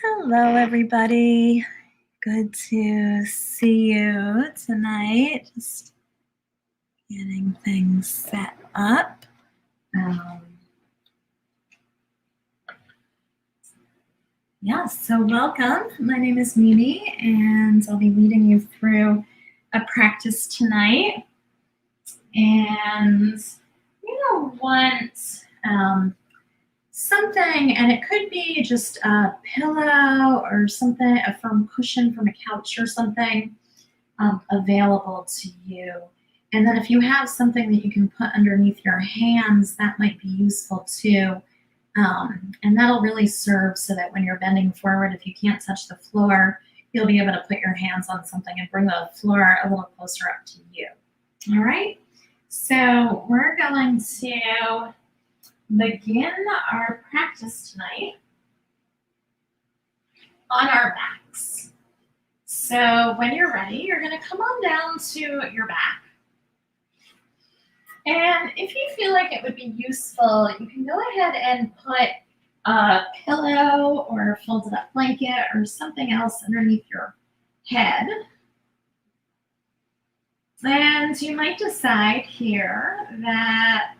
Hello, everybody. Good to see you tonight. Just getting things set up. So welcome. My name is Mimi, and I'll be leading you through a practice tonight. And you want something, and it could be just a pillow or something, a firm cushion from a couch or something available to you. And then if you have something that you can put underneath your hands, that might be useful too. And that'll really serve so that when you're bending forward, if you can't touch the floor, you'll be able to put your hands on something and bring the floor a little closer up to you. All right, so we're going to begin our practice tonight on our backs. So when you're ready, you're going to come on down to your back. And if you feel like it would be useful, you can go ahead and put a pillow or a folded up blanket or something else underneath your head. And you might decide here that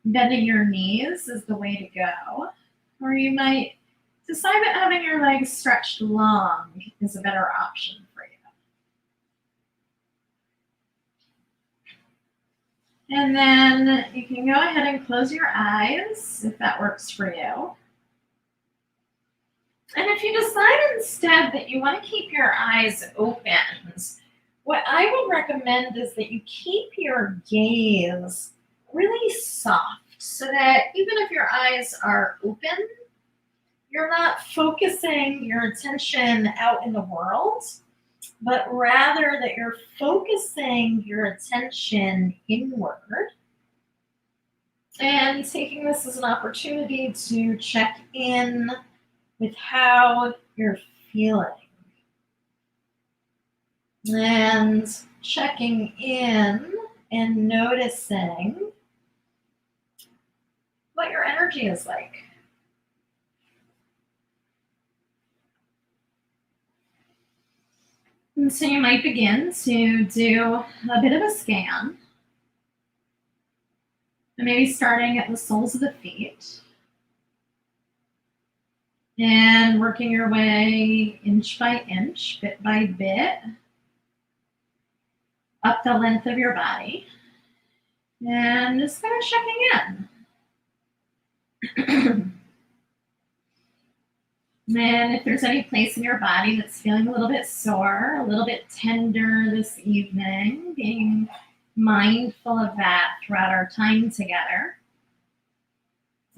bending your knees is the way to go, or you might decide that having your legs stretched long is a better option for you. And then you can go ahead and close your eyes if that works for you. And if you decide instead that you want to keep your eyes open, what I would recommend is that you keep your gaze really soft so that even if your eyes are open, you're not focusing your attention out in the world, but rather that you're focusing your attention inward and taking this as an opportunity to check in with how you're feeling and checking in and noticing what your energy is like. And so you might begin to do a bit of a scan, and maybe starting at the soles of the feet and working your way inch by inch, bit by bit, up the length of your body, and just kind of checking in. And if there's any place in your body that's feeling a little bit sore, a little bit tender this evening, being mindful of that throughout our time together,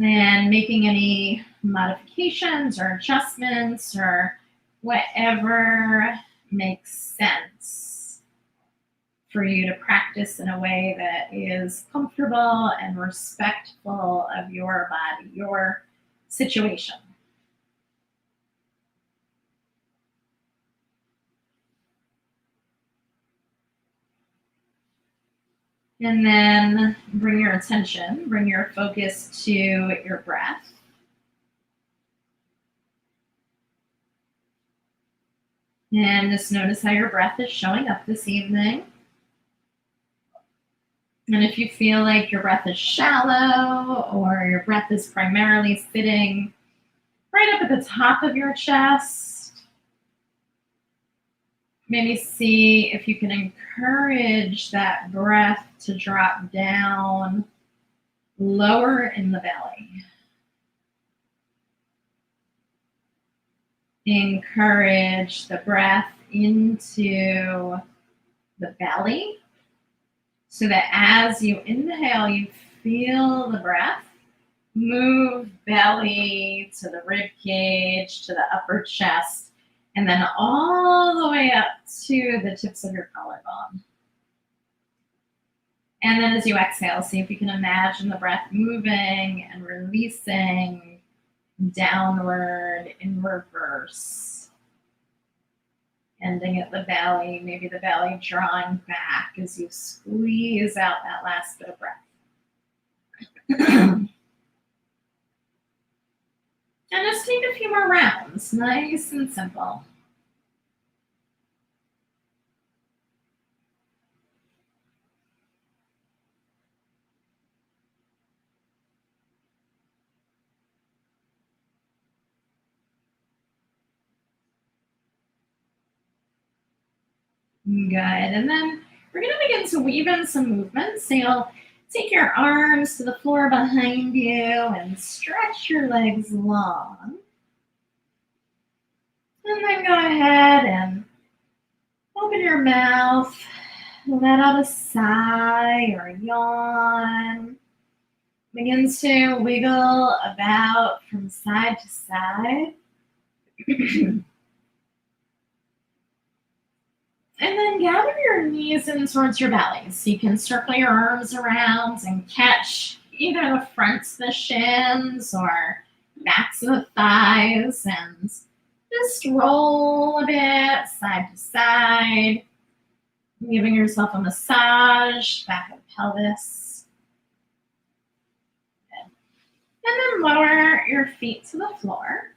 and making any modifications or adjustments or whatever makes sense for you to practice in a way that is comfortable and respectful of your body, your situation. And then bring your attention, bring your focus to your breath. And just notice how your breath is showing up this evening. And if you feel like your breath is shallow or your breath is primarily sitting right up at the top of your chest, maybe see if you can encourage that breath to drop down lower in the belly. Encourage the breath into the belly so that as you inhale, you feel the breath move belly to the rib cage, to the upper chest, and then all the way up to the tips of your collarbone. And then as you exhale, see if you can imagine the breath moving and releasing downward in reverse. Ending at the belly, maybe the belly drawing back as you squeeze out that last bit of breath. And just take a few more rounds, nice and simple. Good. And then we're going to begin to weave in some movements. So you'll take your arms to the floor behind you and stretch your legs long. And then go ahead and open your mouth, let out a sigh or a yawn. Begin to wiggle about from side to side. And then gather your knees in towards your belly. So you can circle your arms around and catch either the fronts of the shins or backs of the thighs, and just roll a bit side to side, giving yourself a massage back of the pelvis. Good. And then lower your feet to the floor.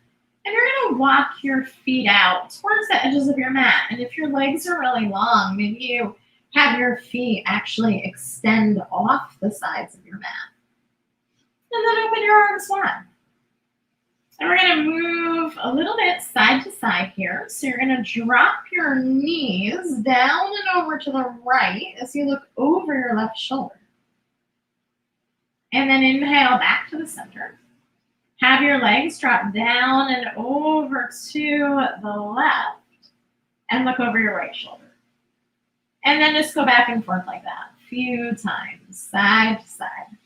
And you're going to walk your feet out towards the edges of your mat. And if your legs are really long, maybe you have your feet actually extend off the sides of your mat. And then open your arms wide. And we're going to move a little bit side to side here. So you're going to drop your knees down and over to the right as you look over your left shoulder. And then inhale back to the center. Have your legs drop down and over to the left and look over your right shoulder. And then just go back and forth like that a few times, side to side.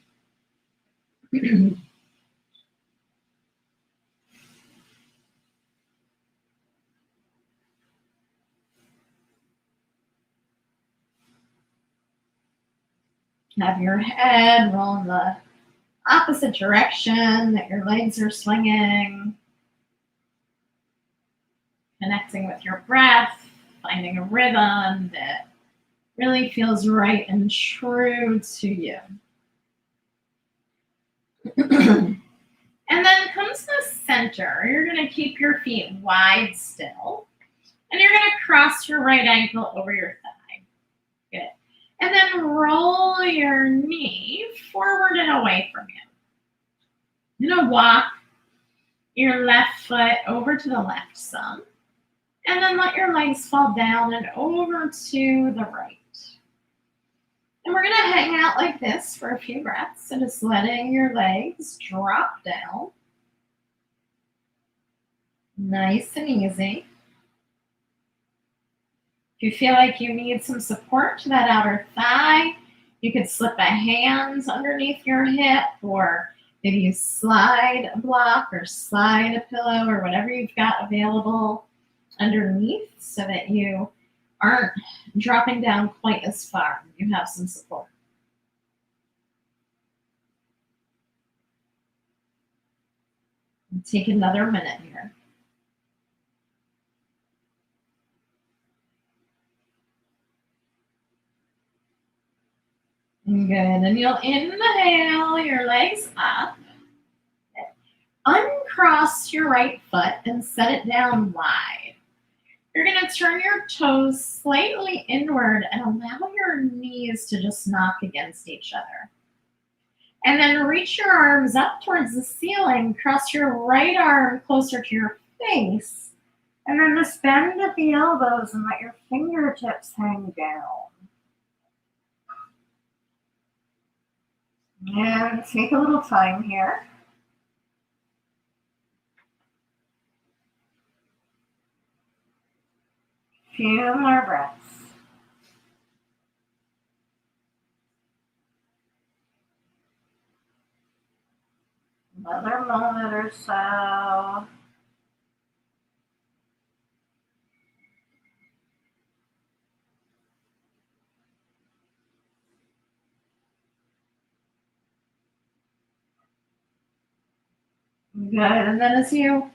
Have your head roll in the opposite direction that your legs are swinging. Connecting with your breath, finding a rhythm that really feels right and true to you. And then come to the center. You're going to keep your feet wide still. And you're going to cross your right ankle over your thigh. Good. And then roll your knee forward and away from you. You're going to walk your left foot over to the left some. And then let your legs fall down and over to the right. And we're going to hang out like this for a few breaths. So just letting your legs drop down. Nice and easy. If you feel like you need some support to that outer thigh, you could slip a hand underneath your hip, or maybe you slide a block or slide a pillow or whatever you've got available underneath so that you aren't dropping down quite as far. You have some support. Take another minute here. Good. And you'll inhale your legs up. Uncross your right foot and set it down wide. You're going to turn your toes slightly inward and allow your knees to just knock against each other. And then reach your arms up towards the ceiling. Cross your right arm closer to your face. And then just bend at the elbows and let your fingertips hang down. And take a little time here. Few more breaths. Another moment or so. Good. And then as you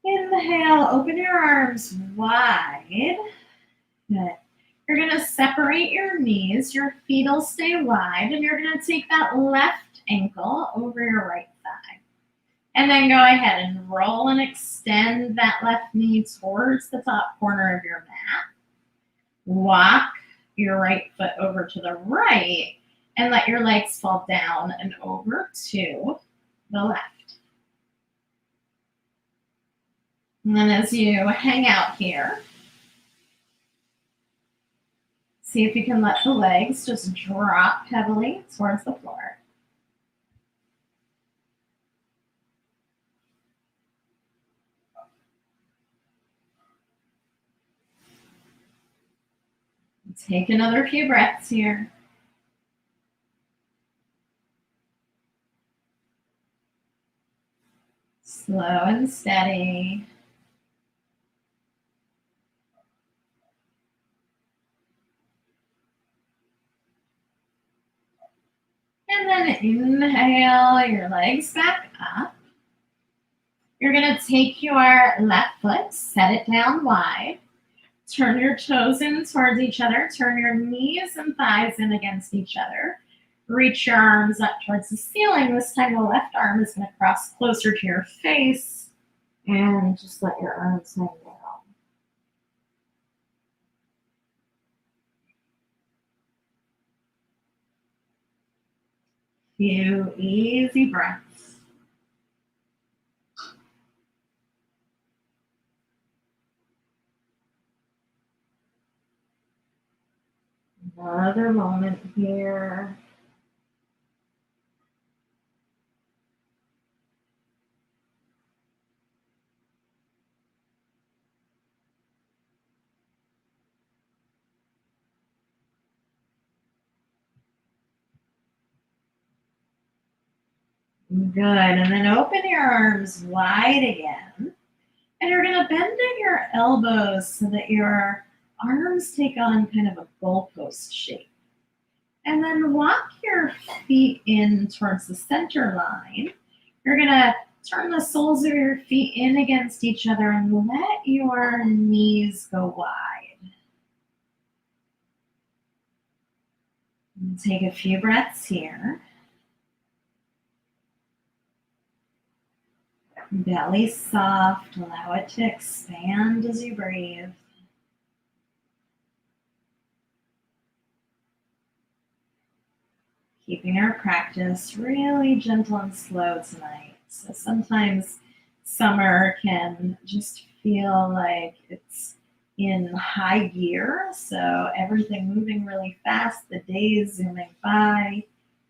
inhale, open your arms wide. Good. You're going to separate your knees. Your feet will stay wide. And you're going to take that left ankle over your right thigh. And then go ahead and roll and extend that left knee towards the top corner of your mat. Walk your right foot over to the right and let your legs fall down and over to the left. And then as you hang out here, see if you can let the legs just drop heavily towards the floor. Take another few breaths here. Slow and steady. And then inhale your legs back up. You're going to take your left foot, set it down wide. Turn your toes in towards each other. Turn your knees and thighs in against each other. Reach your arms up towards the ceiling. This time the left arm is going to cross closer to your face. And just let your arms hang down. Few easy breaths. Another moment here. Good, and then open your arms wide again. And you're gonna bend at your elbows so that your arms take on kind of a goalpost shape. And then walk your feet in towards the center line. You're gonna turn the soles of your feet in against each other and let your knees go wide. And take a few breaths here. Belly soft, allow it to expand as you breathe. Keeping our practice really gentle and slow tonight. So sometimes summer can just feel like it's in high gear. So everything moving really fast, the days zooming by,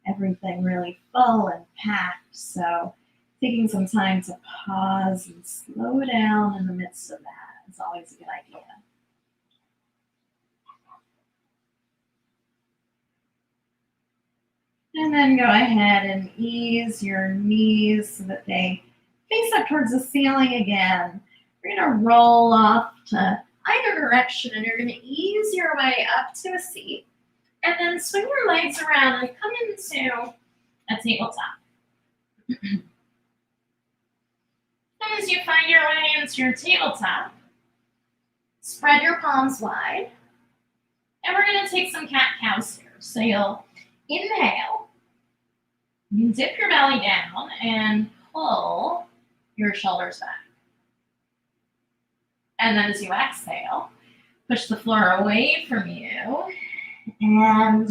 everything really full and packed. So taking some time to pause and slow down in the midst of that is always a good idea. And then go ahead and ease your knees so that they face up towards the ceiling again. You're going to roll off to either direction and you're going to ease your way up to a seat. And then swing your legs around and come into a tabletop. As you find your way into your tabletop, spread your palms wide. And we're going to take some cat-cows here. So you'll inhale. You dip your belly down and pull your shoulders back. And then as you exhale, push the floor away from you and round.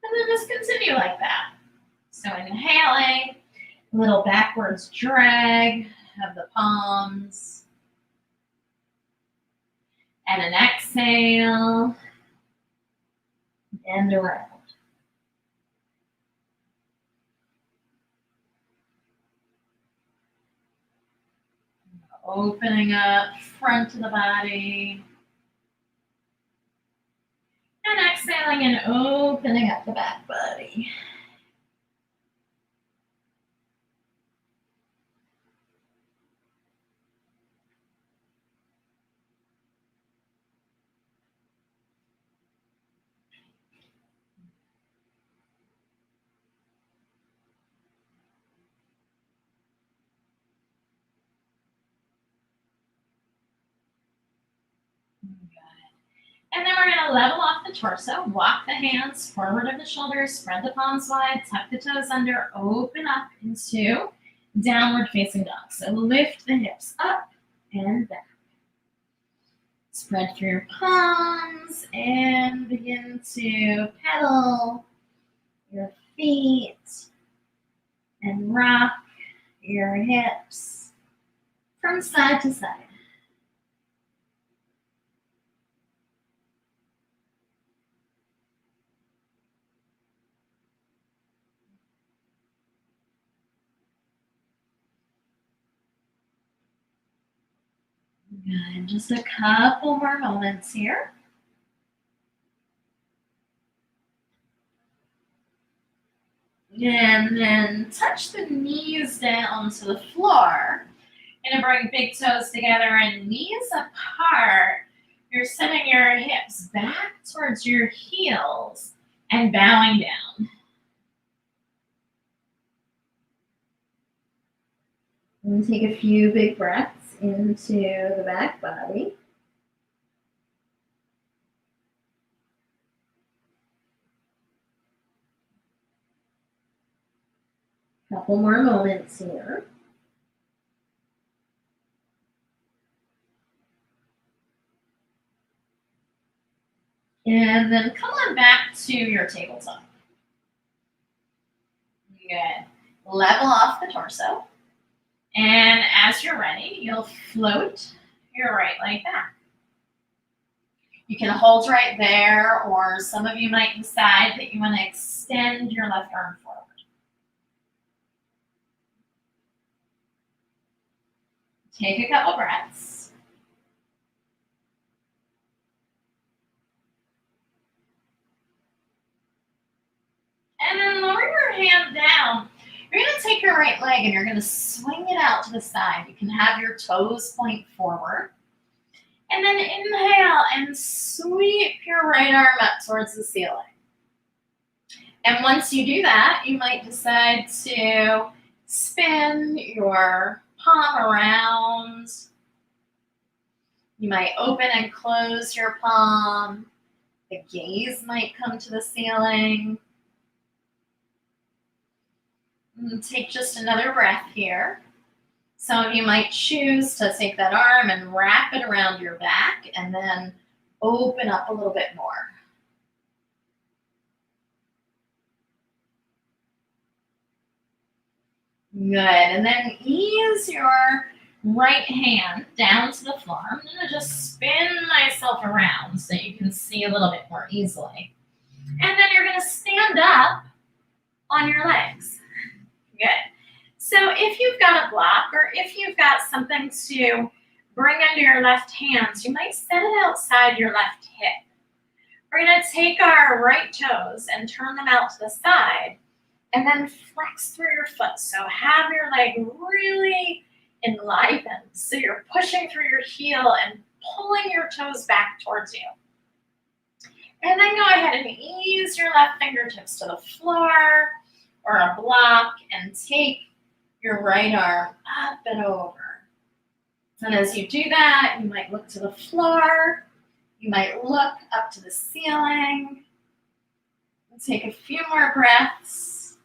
And then just continue like that. So inhaling, a little backwards drag of the palms. And an exhale and around. Opening up front of the body. And exhaling and opening up the back body. And then we're going to now level off the torso, walk the hands forward of the shoulders, spread the palms wide, tuck the toes under, open up into downward facing dog. So lift the hips up and back. Spread through your palms and begin to pedal your feet and rock your hips from side to side. Good, just a couple more moments here. And then touch the knees down to the floor. Gonna bring big toes together and knees apart. You're sending your hips back towards your heels and bowing down. And take a few big breaths into the back body. Couple more moments here. And then come on back to your tabletop. Good. Level off the torso. And as you're ready, you'll float your right leg back. You can hold right there, or some of you might decide that you want to extend your left arm forward. Take a couple breaths. And then lower your hand down. You're going to take your right leg and you're going to swing it out to the side. You can have your toes point forward. And then inhale and sweep your right arm up towards the ceiling. And once you do that, you might decide to spin your palm around. You might open and close your palm. The gaze might come to the ceiling. And take just another breath here. Some of you might choose to take that arm and wrap it around your back and then open up a little bit more. Good, and then ease your right hand down to the floor. I'm gonna just spin myself around so you can see a little bit more easily. And then you're gonna stand up on your legs. Good. So if you've got a block or if you've got something to bring under your left hands, you might set it outside your left hip. We're going to take our right toes and turn them out to the side and then flex through your foot. So have your leg really enlivened. So you're pushing through your heel and pulling your toes back towards you. And then go ahead and ease your left fingertips to the floor or a block and take your right arm up and over. And as you do that, you might look to the floor. You might look up to the ceiling. And take a few more breaths.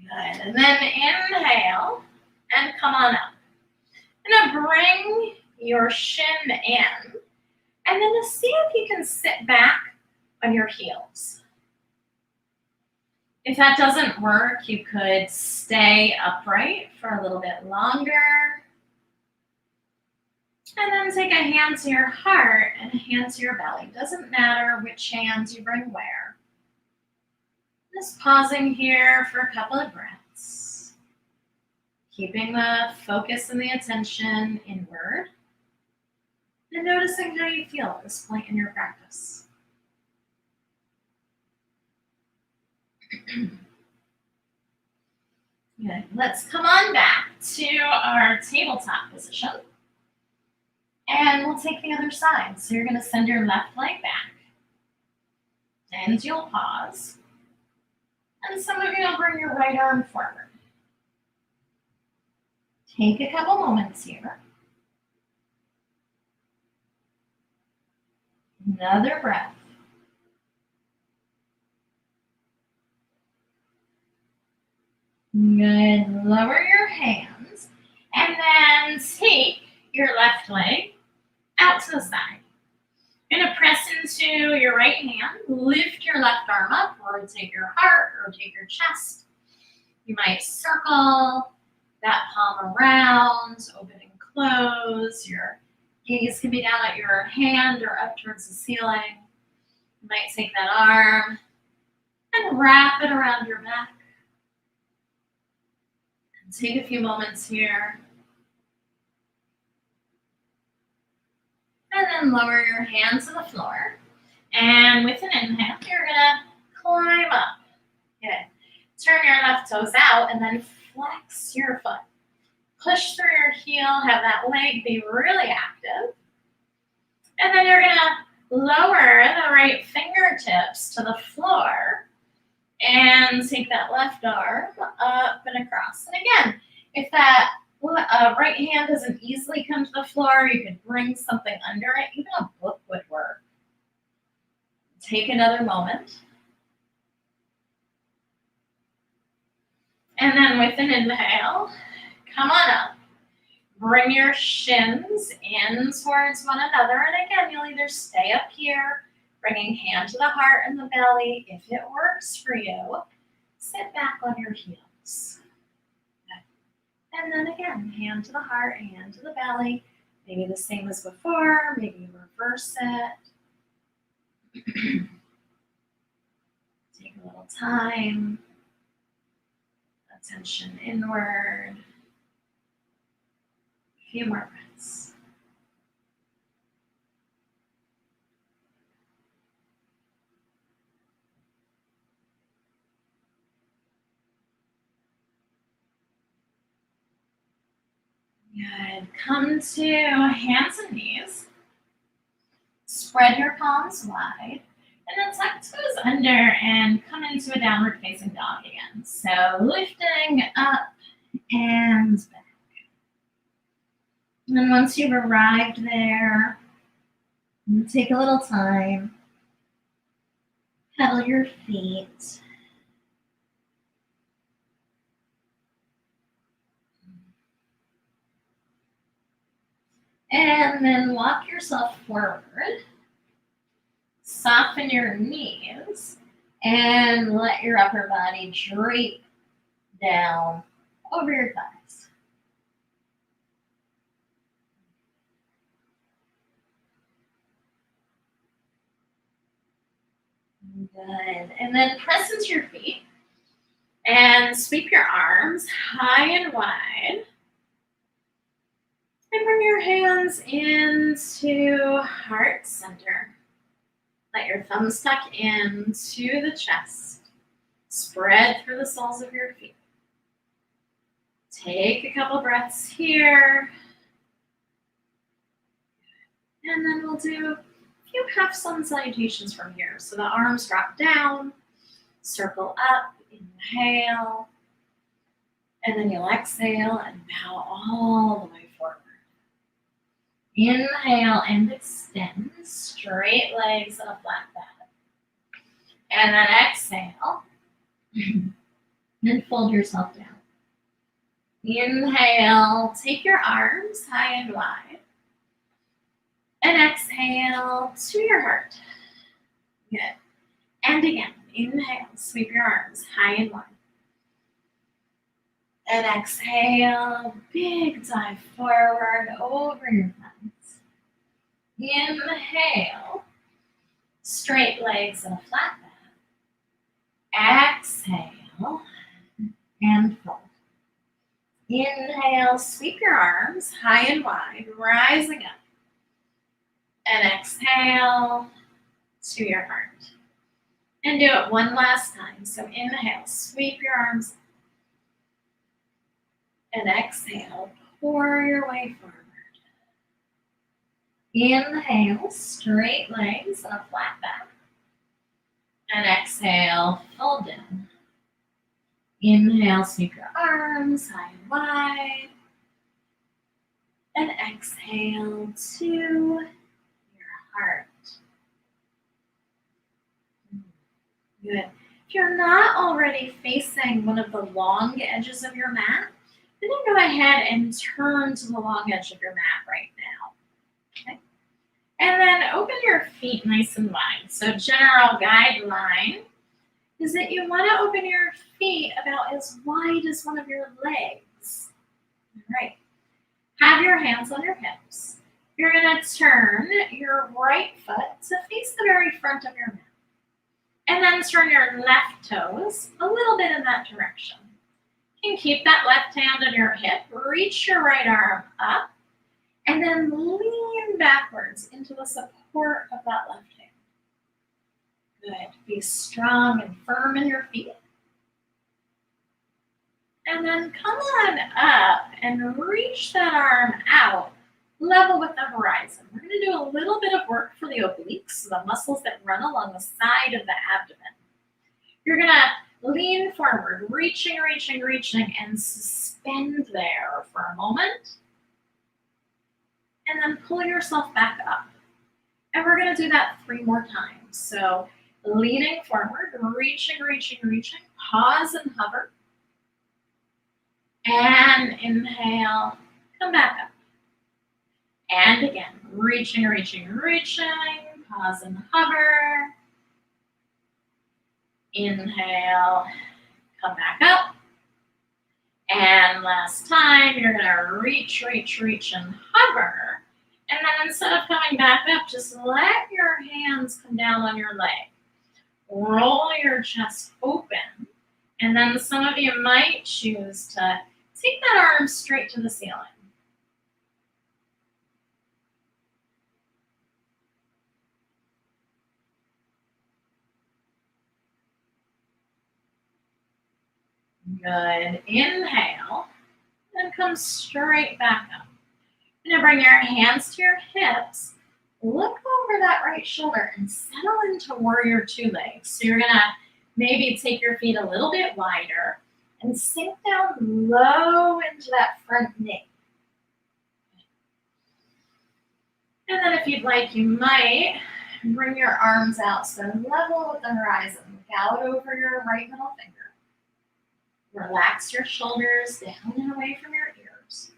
Good. And then inhale and come on up. And now bring your shin in. And then just see if you can sit back on your heels. If that doesn't work, you could stay upright for a little bit longer. And then take a hand to your heart and a hand to your belly. Doesn't matter which hands you bring where. Just pausing here for a couple of breaths. Keeping the focus and the attention inward. And noticing how you feel at this point in your practice. Good. Let's come on back to our tabletop position. And we'll take the other side. So you're going to send your left leg back. And you'll pause. And some of you will bring your right arm forward. Take a couple moments here. Another breath. Good. Lower your hands and then take your left leg out to the side. You're going to press into your right hand, lift your left arm up, rotate your heart, rotate your chest. You might circle that palm around, open and close. Your gaze can be down at your hand or up towards the ceiling. You might take that arm and wrap it around your back. And take a few moments here. And then lower your hands to the floor. And with an inhale, you're going to climb up. Good. Turn your left toes out and then flex your foot. Push through your heel, have that leg be really active. And then you're going to lower the right fingertips to the floor and take that left arm up and across. And again, if that right hand doesn't easily come to the floor, you could bring something under it. Even a book would work. Take another moment. And then with an inhale, come on up. Bring your shins in towards one another. And again, you'll either stay up here, bringing hand to the heart and the belly. If it works for you, sit back on your heels. And then again, hand to the heart, hand to the belly. Maybe the same as before, maybe reverse it. Take a little time. Attention inward. A few more breaths. Good. Come to hands and knees. Spread your palms wide. And then tuck toes under and come into a downward facing dog again. So lifting up and back. And then once you've arrived there, take a little time. Pedal your feet. And then walk yourself forward. Soften your knees and let your upper body drape down over your thighs. Good. And then press into your feet and sweep your arms high and wide. And bring your hands into heart center. Let your thumbs tuck into the chest. Spread through the soles of your feet. Take a couple breaths here. And then we'll do a few half sun salutations from here. So the arms drop down, circle up, inhale. And then you'll exhale and bow all the way forward. Inhale and extend, straight legs and a flat back. And then exhale, and fold yourself down. Inhale, take your arms high and wide. And exhale to your heart. Good. And again, inhale, sweep your arms high and wide. And exhale, big dive forward over your thumbs. Inhale, straight legs and a flat back. Exhale, and fold. Inhale, sweep your arms high and wide, rising up. And exhale to your heart. And do it one last time. So inhale, sweep your arms. And exhale, pour your way forward. Inhale, straight legs and a flat back. And exhale, fold down. Inhale, sweep your arms high and wide. And exhale to your heart. Good. If you're not already facing one of the long edges of your mat, then you go ahead and turn to the long edge of your mat right now. Okay? And then open your feet nice and wide. So general guideline is that you want to open your feet about as wide as one of your legs. All right. Have your hands on your hips. You're going to turn your right foot to face the very front of your mat. And then turn your left toes a little bit in that direction. You can keep that left hand on your hip, reach your right arm up, and then lean backwards into the support of that left hand. Good. Be strong and firm in your feet. And then come on up and reach that arm out, level with the horizon. We're going to do a little bit of work for the obliques, the muscles that run along the side of the abdomen. You're going to lean forward, reaching, and suspend there for a moment. And then pull yourself back up. And we're going to do that 3 more times. So leaning forward, reaching, pause and hover. And inhale, come back up. And again, reaching, pause and hover. Inhale, come back up. And last time, you're gonna reach and hover. And then instead of coming back up, just let your hands come down on your leg. Roll your chest open. And then some of you might choose to take that arm straight to the ceiling. Good. Inhale. And come straight back up. You're going to bring your hands to your hips. Look over that right shoulder and settle into warrior 2 legs. So you're going to maybe take your feet a little bit wider and sink down low into that front knee. And then if you'd like, you might bring your arms out so level with the horizon. Look out over your right middle finger. Relax your shoulders down and away from your ears.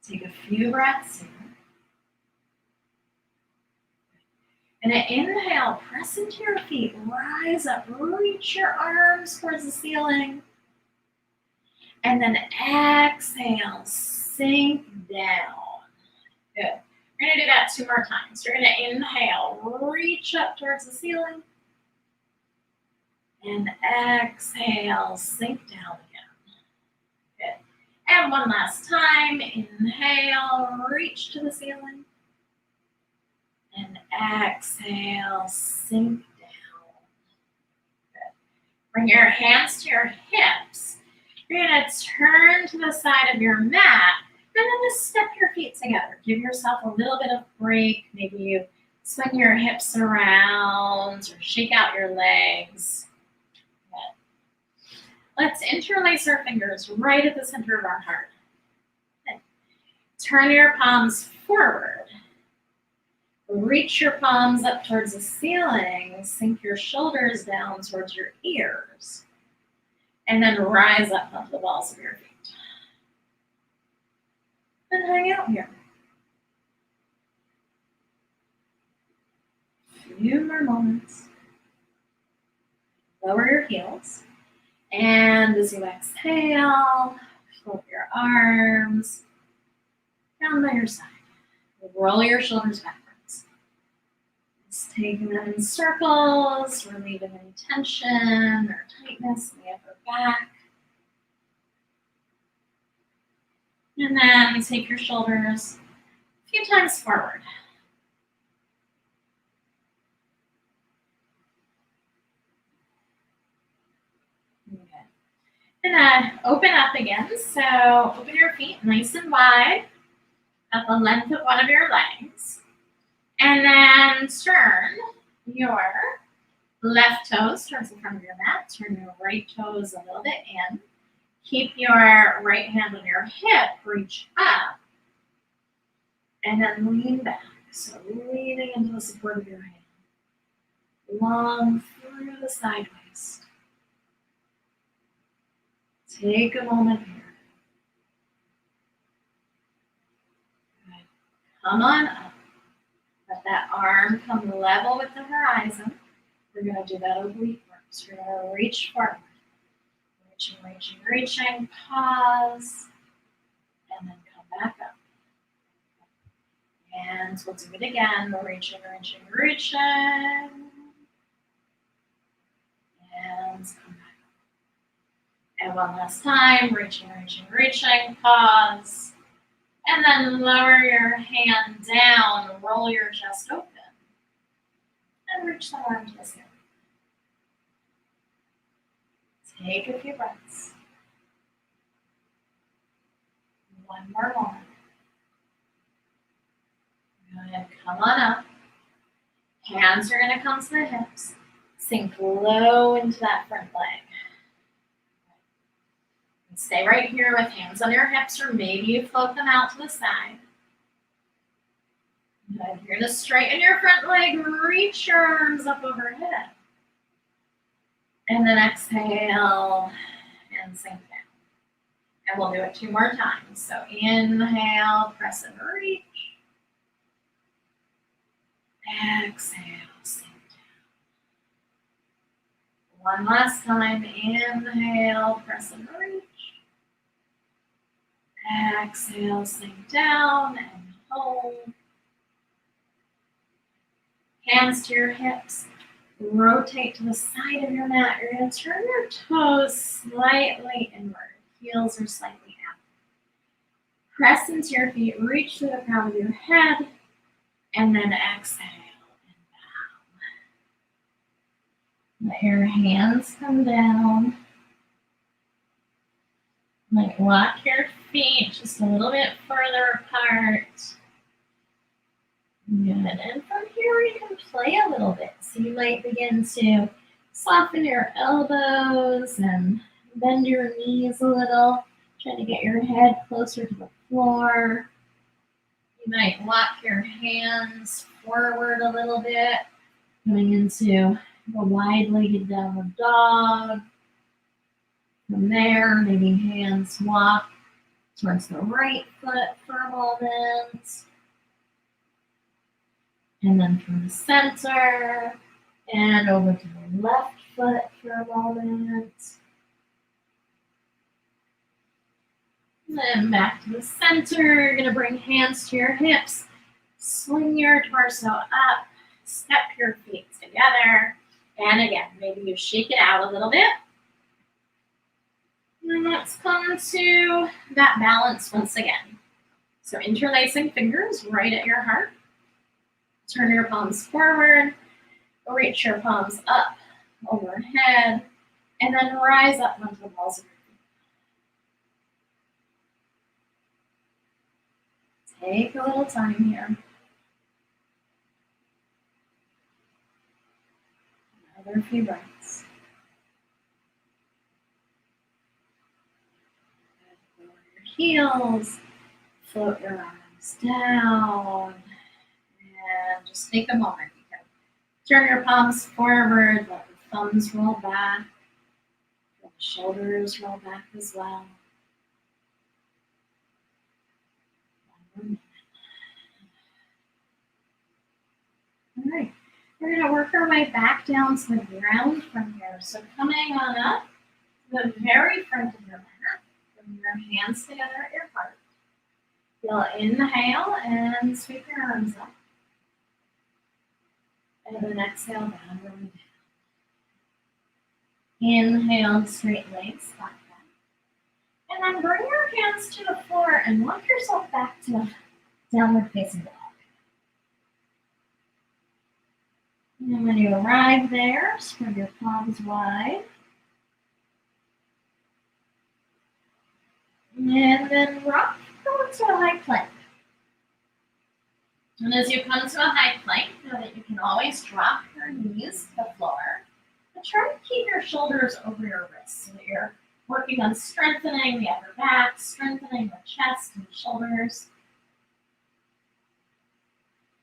Take a few breaths here. And an inhale, press into your feet, rise up, reach your arms towards the ceiling. And then exhale, sink down. Good. We're going to do that 2 more times. You're going to inhale, reach up towards the ceiling. And exhale, sink down again. Good. And one last time. Inhale, reach to the ceiling. And exhale, sink down. Good. Bring your hands to your hips. You're going to turn to the side of your mat. And then just step your feet together. Give yourself a little bit of break. Maybe you swing your hips around or shake out your legs. Let's interlace our fingers right at the center of our heart. Okay. Turn your palms forward. Reach your palms up towards the ceiling. Sink your shoulders down towards your ears. And then rise up onto the balls of your feet. And hang out here. A few more moments. Lower your heels. And as you exhale, fold your arms down by your side. Roll your shoulders backwards. Just taking them in circles, relieving any tension or tightness in the upper back. And then take your shoulders a few times forward. And open up again. So open your feet nice and wide at the length of one of your legs. And then turn your left toes towards the front of your mat. Turn your right toes a little bit in. Keep your right hand on your hip. Reach up. And then lean back. So leaning into the support of your hand. Long through the side waist. Take a moment here. Good. Come on up. Let that arm come level with the horizon. We're going to do that oblique works. You're going to reach forward. Reaching, reaching, reaching. Pause. And then come back up. And we'll do it again. We're reaching, reaching, reaching. And come back up. And one last time. Reaching, reaching, reaching. Pause. And then lower your hand down. Roll your chest open. And reach the arm to the ceiling. Take a few breaths. One more moment. Good. Come on up. Hands are going to come to the hips. Sink low into that front leg. And stay right here with hands on your hips, or maybe you float them out to the side. Good. You're going to straighten your front leg. Reach your arms up overhead. And then exhale and sink down. And we'll do it 2 more times. So inhale, press and reach. Exhale, sink down. One last time. Inhale, press and reach. Exhale, sink down and hold. Hands to your hips. Rotate to the side of your mat. You're going to turn your toes slightly inward. Heels are slightly out. Press into your feet. Reach to the crown of your head. And then exhale and bow. Let your hands come down. Like walk your feet just a little bit further apart. Good. And from here you can play a little bit. So you might begin to soften your elbows and bend your knees a little, trying to get your head closer to the floor. You might walk your hands forward a little bit, coming into the wide-legged downward dog. From there, maybe hands walk towards the right foot for a moment. And then from the center, and over to the left foot for a moment. And then back to the center. You're going to bring hands to your hips. Swing your torso up. Step your feet together. And again, maybe you shake it out a little bit. And let's come to that balance once again. So interlacing fingers right at your heart. Turn your palms forward. Reach your palms up overhead. And then rise up onto the balls of your feet. Take a little time here. Another few breaths. Lower your heels. Float your arms down. And just take a moment. You can turn your palms forward. Let the thumbs roll back. Let the shoulders roll back as well. All right. We're going to work our way back down to the ground from here. So coming on up to the very front of your mat. Bring your hands together at your heart. You'll inhale and sweep your arms up. And then exhale down, really down. Inhale, straight legs, back down. And then bring your hands to the floor and walk yourself back to downward facing dog. And when you arrive there, spread your palms wide. And then rock, go into a high plank. And as you come to a high plank, know that you can always drop your knees to the floor. But try to keep your shoulders over your wrists so that you're working on strengthening the upper back, strengthening the chest and the shoulders.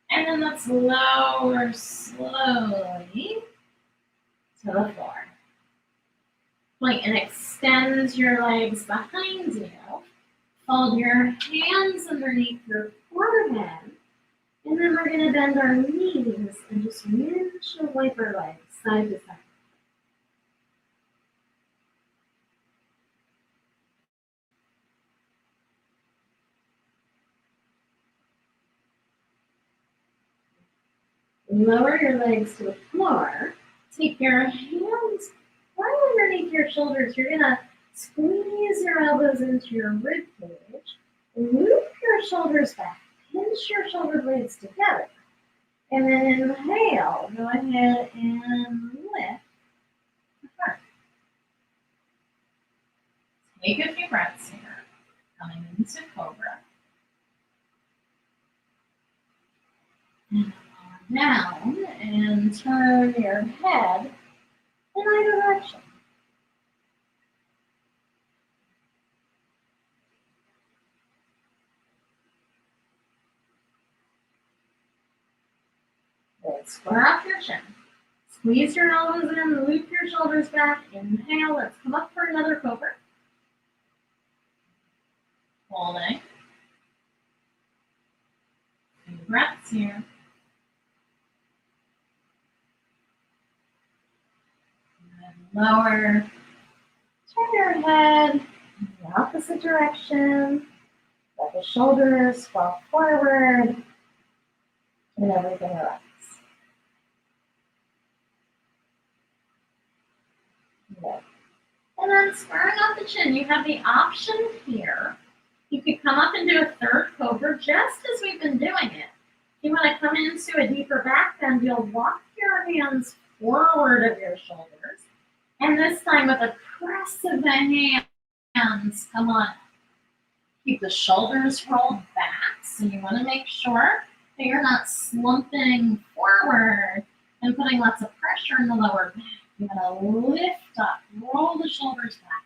And And let's lower slowly to the floor. Point and extend your legs behind you. Fold your hands underneath your forehead. And then we're going to bend our knees and just windshield wiper legs side to side. Lower your legs to the floor. Take your hands right underneath your shoulders. You're going to squeeze your elbows into your rib cage. Loop your shoulders back. Pinch your shoulder blades together. And then inhale. Go ahead and lift the heart. Take a few breaths here. Coming into Cobra. And down and turn your head in either direction. Good. Square off your chin. Squeeze your elbows in, loop your shoulders back. Inhale. Let's come up for another Cobra. Holding. Few breaths here. Lower, turn your head in the opposite direction, let the shoulders fall forward, and everything relax. Good. And then squaring off the chin, you have the option here. You could come up and do a third Cobra just as we've been doing it. If you want to come into a deeper back bend, you'll walk your hands forward of your shoulders. And this time with a press of the hands, come on. Keep the shoulders rolled back. So you want to make sure that you're not slumping forward and putting lots of pressure in the lower back. You want to lift up, roll the shoulders back,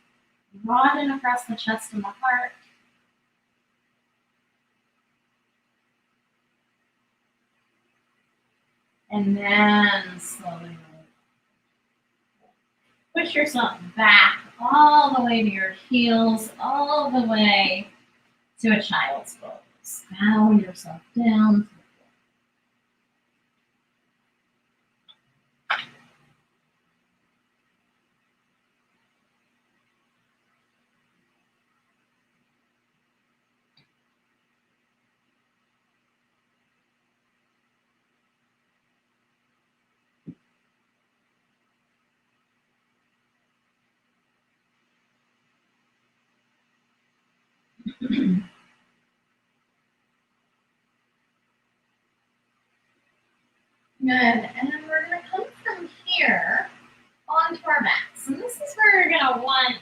broaden across the chest and the heart. And then slowly push yourself back all the way to your heels, all the way to a child's pose. Bow yourself down. Good, and then we're going to come from here onto our backs. And this is where you're going to want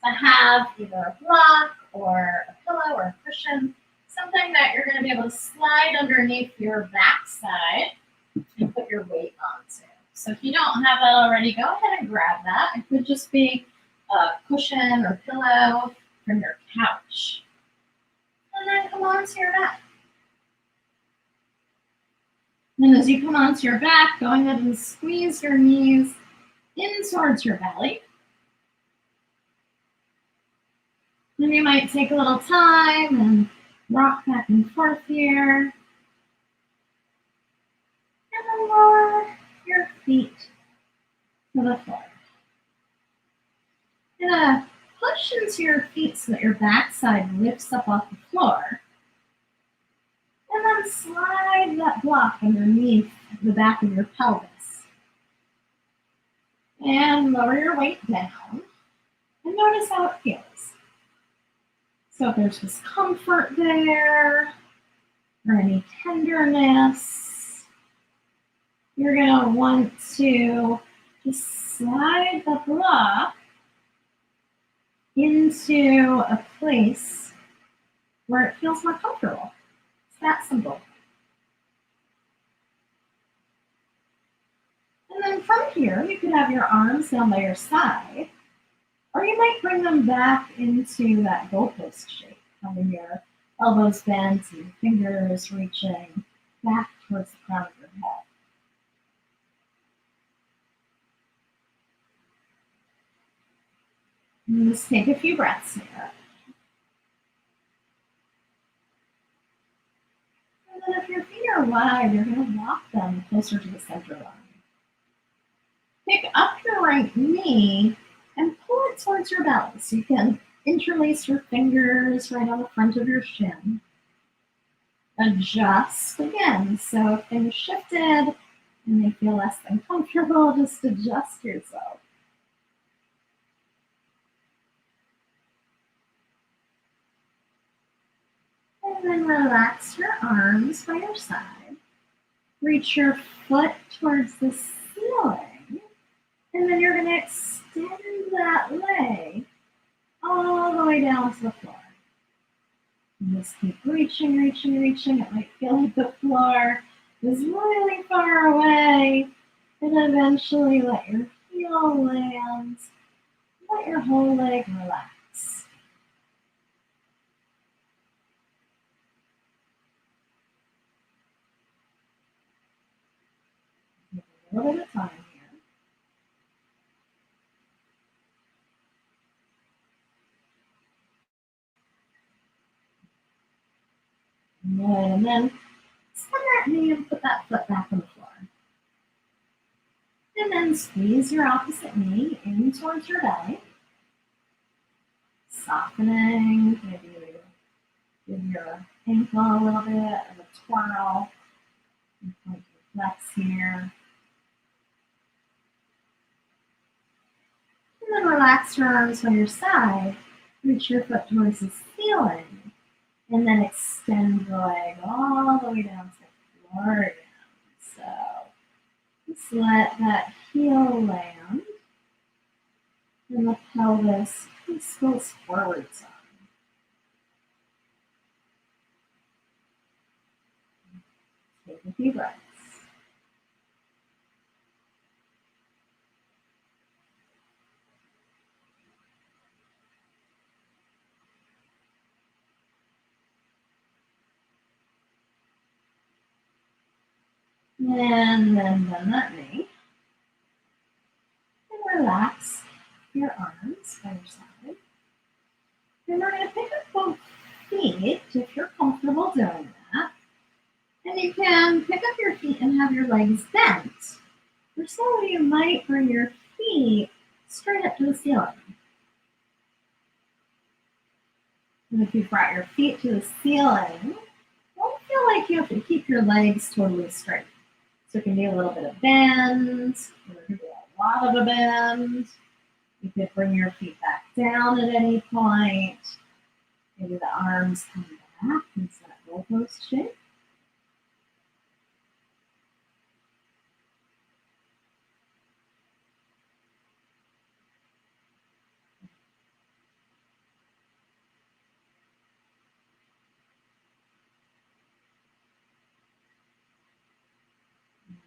to have either a block or a pillow or a cushion, something that you're going to be able to slide underneath your backside and put your weight onto. So if you don't have that already, go ahead and grab that. It could just be a cushion or pillow from your couch. And then come onto your back. And as you come onto your back, go ahead and squeeze your knees in towards your belly. Then you might take a little time and rock back and forth here. And then lower your feet to the floor. You're going to push into your feet so that your backside lifts up off the floor. And then slide that block underneath the back of your pelvis. And lower your weight down. And notice how it feels. So if there's discomfort there, or any tenderness, you're going to want to just slide the block into a place where it feels more comfortable. It's that simple. And then from here, you could have your arms down by your side, or you might bring them back into that goalpost shape, having your elbows bent and fingers reaching back towards the crown of your head. And just take a few breaths here. And then if your feet are wide, you're going to walk them closer to the center line. Pick up your right knee and pull it towards your belly so you can interlace your fingers right on the front of your shin. Adjust again. So if things shifted and they feel less than comfortable, just adjust yourself. And then relax your arms by your side. Reach your foot towards the ceiling. And then you're going to extend that leg all the way down to the floor. And just keep reaching, reaching, reaching. It might feel like the floor is really far away. And eventually let your heel land. Let your whole leg relax. Take a little bit of time here. And then extend that knee and put that foot back on the floor. And then squeeze your opposite knee in towards your belly. Softening, maybe give your ankle a little bit of a twirl. And point your flex here. And then relax your arms by your side. Reach your foot towards the ceiling. And then extend the leg all the way down to the floor again. So just let that heel land. And the pelvis just goes forward some. Take a few breaths. And then bend that knee. And relax your arms by your side. And we're going to pick up both feet if you're comfortable doing that. And you can pick up your feet and have your legs bent. Or so you might bring your feet straight up to the ceiling. And if you brought your feet to the ceiling, don't feel like you have to keep your legs totally straight. So it can be a little bit of bend, or it can be a lot of a bend. You could bring your feet back down at any point. Maybe the arms come back into that goalpost shape.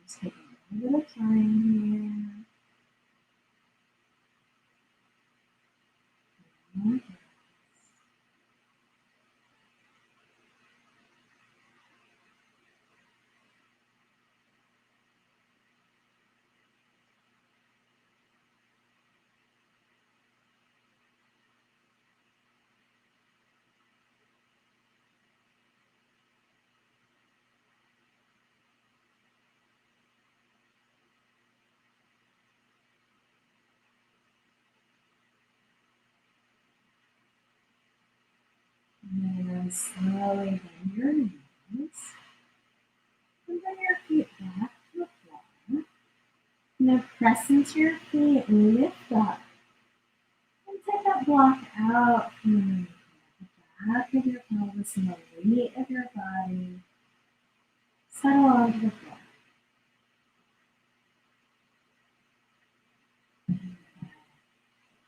Just taking a little bit of time here. Okay. And then slowly bend your knees. And bring your feet back to the floor. Now press into your feet, lift up. And take that block out from the back of your pelvis and the weight of your body. Settle onto the floor.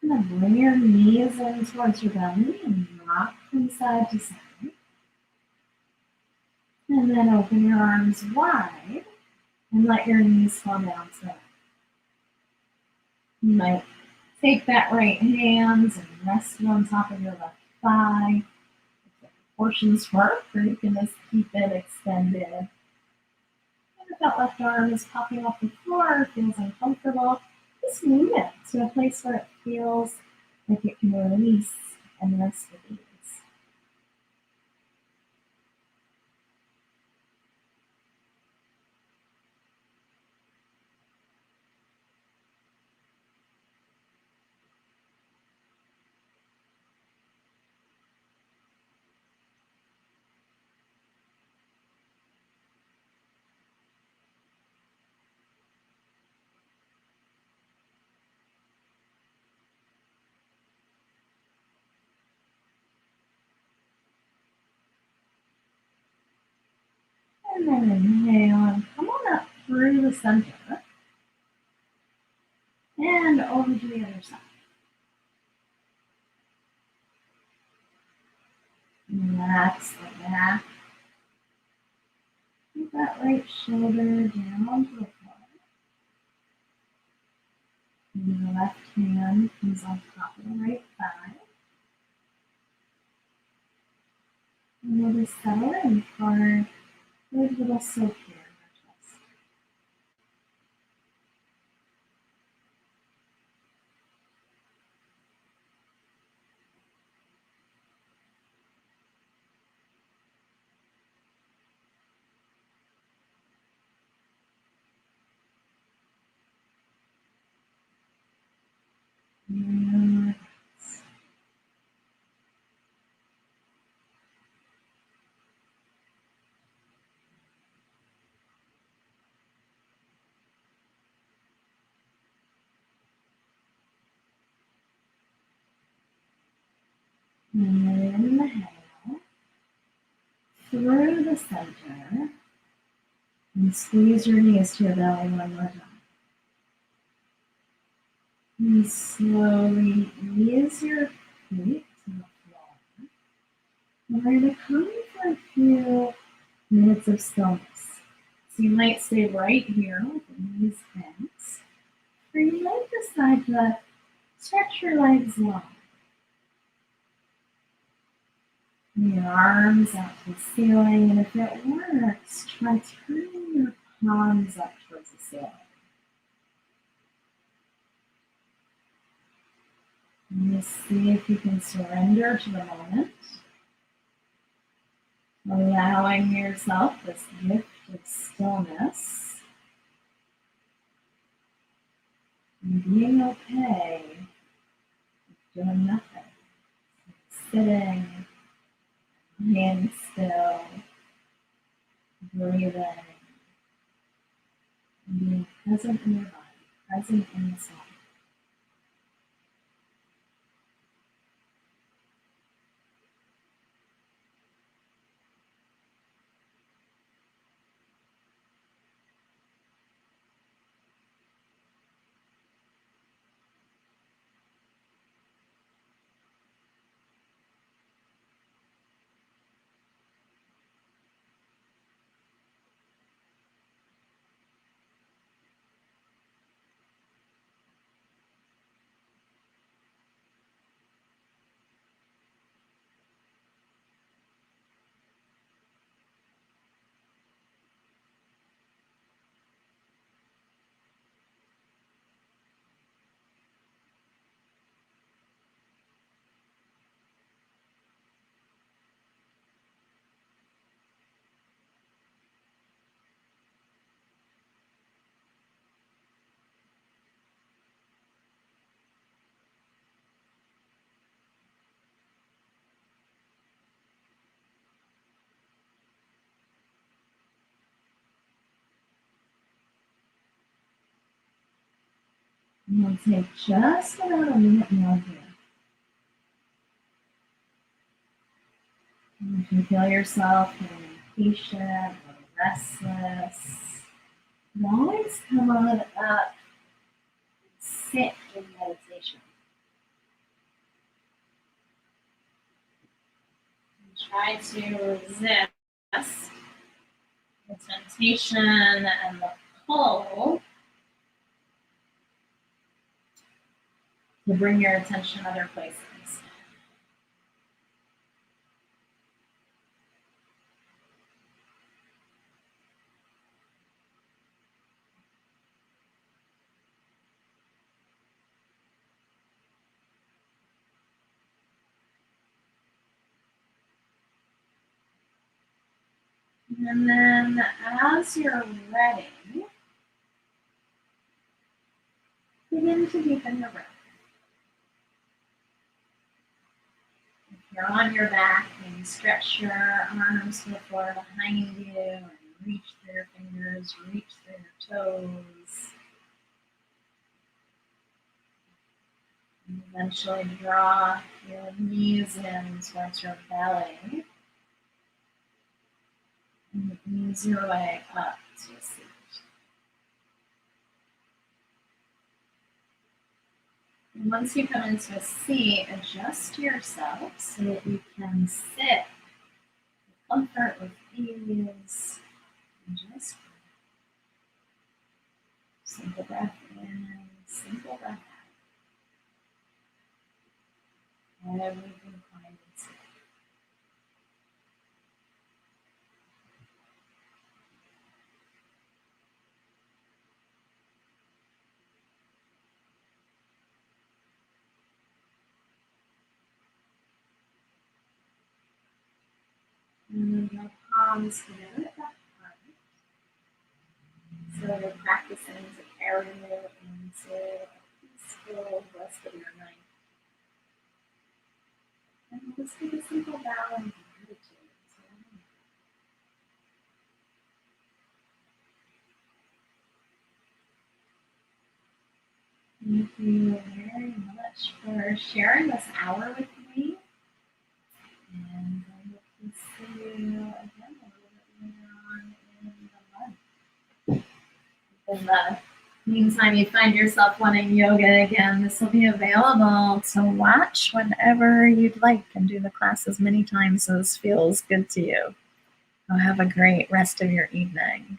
And then bring your knees in towards your belly and rock from side to side. And then open your arms wide and let your knees fall down to that. You might take that right hand and rest it on top of your left thigh. If the proportions work, or you can just keep it extended that left arm is popping off the floor, feels uncomfortable, just move it to a place where it feels like it can release and rest with ease. And then inhale and come on up through the center and over to the other side. Relax the back. Keep that right shoulder down onto the floor. And the left hand comes on top of the right thigh. And we'll just settle in for a good little soak here in our chest. And relax. And inhale through the center and squeeze your knees to your belly one more time. And slowly ease your feet to the floor. And we're going to come for a few minutes of stillness. So you might stay right here with the knees bent, or you might decide to stretch your legs long. Your arms out to the ceiling, and if it works, try turning your palms up towards the ceiling. And just see if you can surrender to the moment, allowing yourself this gift of stillness and being okay with doing nothing, sitting, being still, breathing, and being present in your body, present in this moment. And we'll take just about a minute more here. And if you feel yourself getting impatient, a little restless, you always come on up, sit in meditation. And try to resist the temptation and the pull to bring your attention other places. And then as you're ready, begin to deepen your breath. If you're on your back, maybe stretch your arms to the floor behind you and reach through your fingers, reach through your toes. And eventually draw your knees in towards your belly. And ease your way up to a seat. And once you come into a seat, adjust yourself so that you can sit with comfort, with ease, and just simple breath in, simple breath out. Everything quiet and still. And then your palms together at that heart. So we're practicing to carry you into a peaceful rest of your night. And we'll just take a simple bow and gratitude. Thank you very much for sharing this hour with me. And I hope to see you again a little bit later on in the month. In the meantime, you find yourself wanting yoga again, this will be available to watch whenever you'd like and do the class as many times as feels good to you. So have a great rest of your evening.